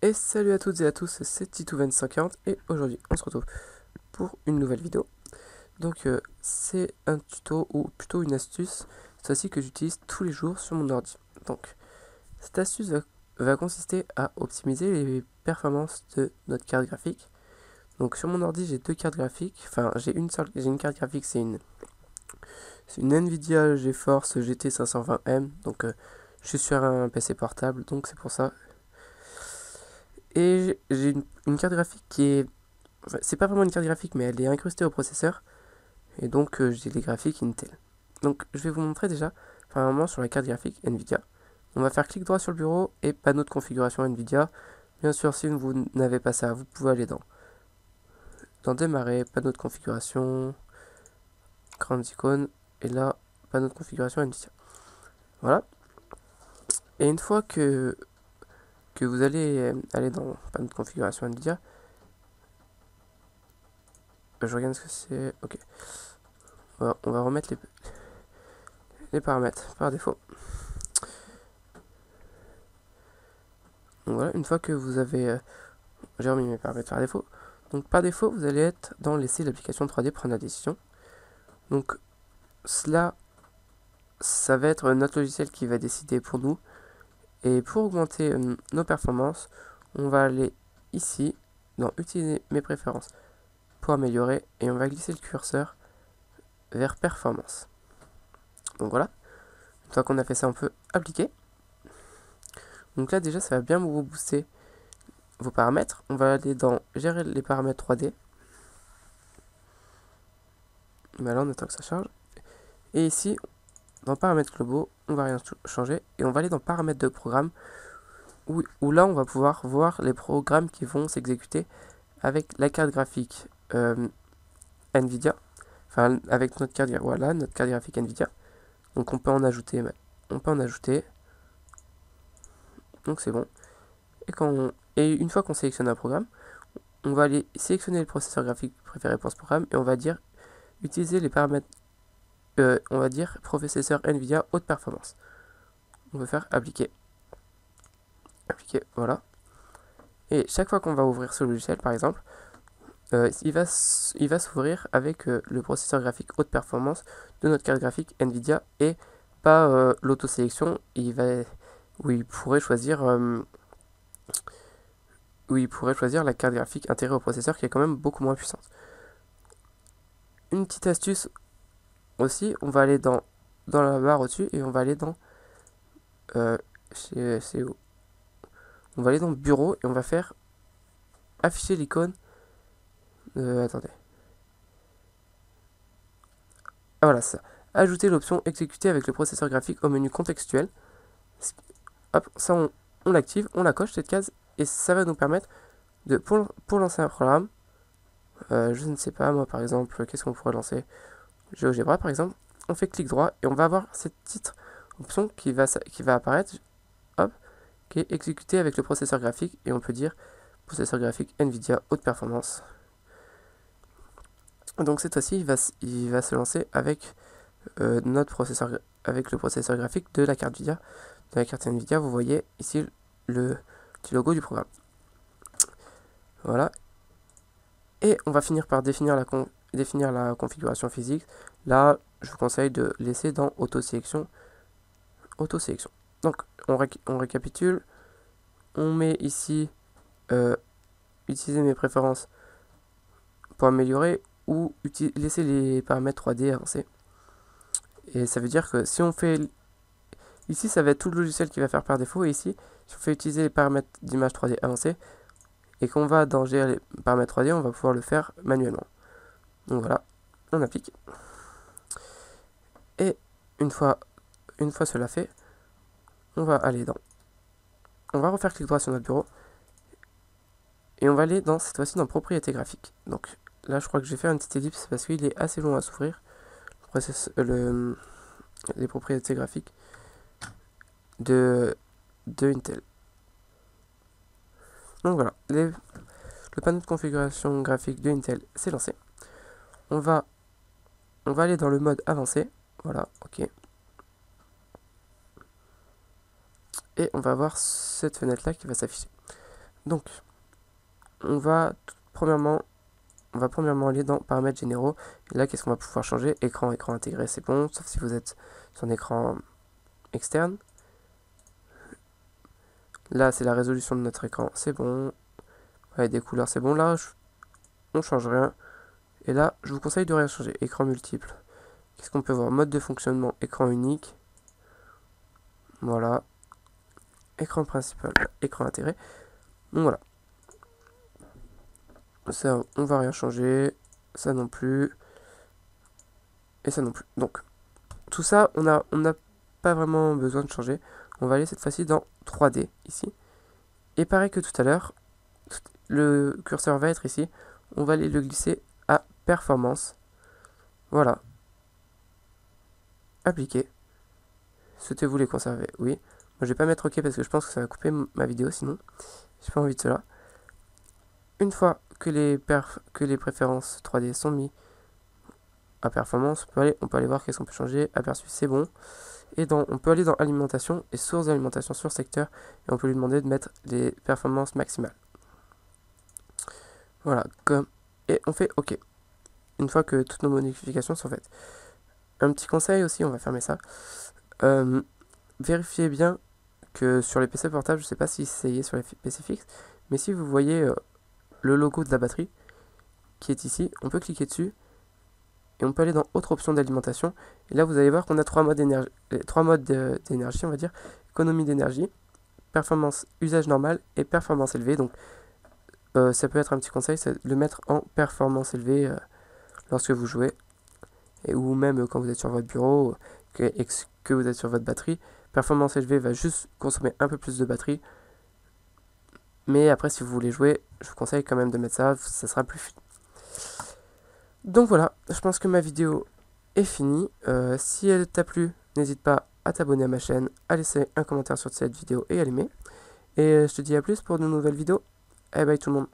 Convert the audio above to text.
Et salut à toutes et à tous, c'est Titou2540 et aujourd'hui on se retrouve pour une nouvelle vidéo. Donc c'est un tuto ou plutôt une astuce, cette fois-ci que j'utilise tous les jours sur mon ordi. Donc cette astuce va consister à optimiser les performances de notre carte graphique. Donc sur mon ordi j'ai deux cartes graphiques, enfin j'ai une carte graphique, c'est une Nvidia GeForce GT 520M, donc je suis sur un PC portable, donc c'est pour ça. Et j'ai une carte graphique qui est... Enfin, c'est pas vraiment une carte graphique, mais elle est incrustée au processeur. Et donc, j'ai les graphiques Intel. Donc, je vais vous montrer déjà, premièrement, sur la carte graphique Nvidia. On va faire clic droit sur le bureau et panneau de configuration Nvidia. Bien sûr, si vous n'avez pas ça, vous pouvez aller dans Démarrer, panneau de configuration, grandes icônes, et là, panneau de configuration Nvidia. Voilà. Et une fois que vous allez aller dans panneau de configuration Nvidia, je regarde ce que c'est. Ok. On va remettre les paramètres par défaut. Donc voilà, une fois que vous avez... j'ai remis mes paramètres par défaut. Donc par défaut, vous allez être dans laisser l'application 3D prendre la décision. Donc cela, ça va être notre logiciel qui va décider pour nous. Et pour augmenter nos performances, on va aller ici, dans Utiliser mes préférences pour améliorer, et on va glisser le curseur vers Performance. Donc voilà, une fois qu'on a fait ça, on peut appliquer. Donc là déjà, ça va bien vous booster vos paramètres. On va aller dans Gérer les paramètres 3D. Mais là, on attend que ça charge. Et ici, dans Paramètres globaux, on va rien changer. Et on va aller dans Paramètres de programme, où là, on va pouvoir voir les programmes qui vont s'exécuter avec la carte graphique Nvidia. Enfin, avec notre carte, voilà, notre carte graphique Nvidia. Donc on peut en ajouter. Donc c'est bon. Et une fois qu'on sélectionne un programme, on va aller sélectionner le processeur graphique préféré pour ce programme et on va dire utiliser les paramètres, on va dire processeur Nvidia haute performance. On va faire appliquer. Appliquer, voilà. Et chaque fois qu'on va ouvrir ce logiciel, par exemple, il va s'ouvrir avec le processeur graphique haute performance de notre carte graphique Nvidia et pas l'auto-sélection où il pourrait choisir la carte graphique intégrée au processeur qui est quand même beaucoup moins puissante. Une petite astuce aussi, on va aller dans la barre au-dessus et on va aller dans c'est où on va aller dans Bureau et on va faire afficher l'icône. Attendez. Ah voilà, ça. Ajouter l'option exécuter avec le processeur graphique au menu contextuel. Hop, ça on l'active, on la coche cette case et ça va nous permettre de pour lancer un programme. Je ne sais pas moi par exemple, qu'est-ce qu'on pourrait lancer? GeoGebra par exemple. On fait clic droit et on va avoir cette petite option qui va apparaître. Hop, qui est exécuté avec le processeur graphique et on peut dire processeur graphique Nvidia haute performance. Donc cette fois-ci, il va se lancer avec avec le processeur graphique de la carte Nvidia. De la carte Nvidia, vous voyez ici le petit logo du programme. Voilà. Et on va finir par définir la configuration physique. Là, je vous conseille de laisser dans auto-sélection. Donc, on récapitule. On met ici utiliser mes préférences pour améliorer ou laisser les paramètres 3D avancés. Et ça veut dire que si on fait... Ici, ça va être tout le logiciel qui va faire par défaut. Et ici, si on fait utiliser les paramètres d'image 3D avancés et qu'on va dans gérer les paramètres 3D, on va pouvoir le faire manuellement. Donc voilà, on applique. Et une fois cela fait, on va aller dans... On va refaire clic droit sur notre bureau. Et on va aller cette fois-ci dans propriétés graphiques. Donc là, je crois que je vais faire une petite ellipse parce qu'il est assez long à s'ouvrir. Les propriétés graphiques de Intel. Donc voilà, le panneau de configuration graphique de Intel s'est lancé. On va aller dans le mode avancé. Voilà, ok. Et on va avoir cette fenêtre là qui va s'afficher. Donc, premièrement aller dans paramètres généraux. Et là, qu'est-ce qu'on va pouvoir changer? Écran intégré, c'est bon, sauf si vous êtes sur un écran externe. Là, c'est la résolution de notre écran, c'est bon. Ouais, des couleurs, c'est bon. Là, on change rien. Et là, je vous conseille de rien changer. Écran multiple. Qu'est-ce qu'on peut voir? Mode de fonctionnement, écran unique. Voilà. Écran principal, écran intégré. Donc voilà. Ça, on va rien changer. Ça non plus. Et ça non plus. Donc, tout ça, on n'a pas vraiment besoin de changer. On va aller cette fois-ci dans 3D, ici. Et pareil que tout à l'heure, le curseur va être ici. On va aller le glisser à performance. Voilà. Appliquer. Souhaitez-vous les conserver? Oui. Moi, je vais pas mettre OK parce que je pense que ça va couper ma vidéo sinon. J'ai pas envie de cela. Une fois que les préférences 3D sont mis à performance, on peut aller voir qu'est-ce qu'on peut changer. Aperçu, c'est bon. Et on peut aller dans alimentation et source d'alimentation sur secteur. Et on peut lui demander de mettre les performances maximales. Voilà. Et on fait OK. Une fois que toutes nos modifications sont faites. Un petit conseil aussi, on va fermer ça. Vérifiez bien que sur les PC portables, je ne sais pas si c'est sur les PC fixes, mais si vous voyez le logo de la batterie qui est ici, on peut cliquer dessus et on peut aller dans autre option d'alimentation. Et là, vous allez voir qu'on a trois modes d'énergie, on va dire. Économie d'énergie, performance usage normal et performance élevée. Donc, ça peut être un petit conseil, c'est de le mettre en performance élevée lorsque vous jouez. Ou même quand vous êtes sur votre bureau et que vous êtes sur votre batterie. Performance élevée va juste consommer un peu plus de batterie. Mais après, si vous voulez jouer, je vous conseille quand même de mettre ça sera plus fluide. Donc voilà, je pense que ma vidéo est finie. Si elle t'a plu, n'hésite pas à t'abonner à ma chaîne, à laisser un commentaire sur cette vidéo et à l'aimer. Et je te dis à plus pour de nouvelles vidéos. Bye bye tout le monde.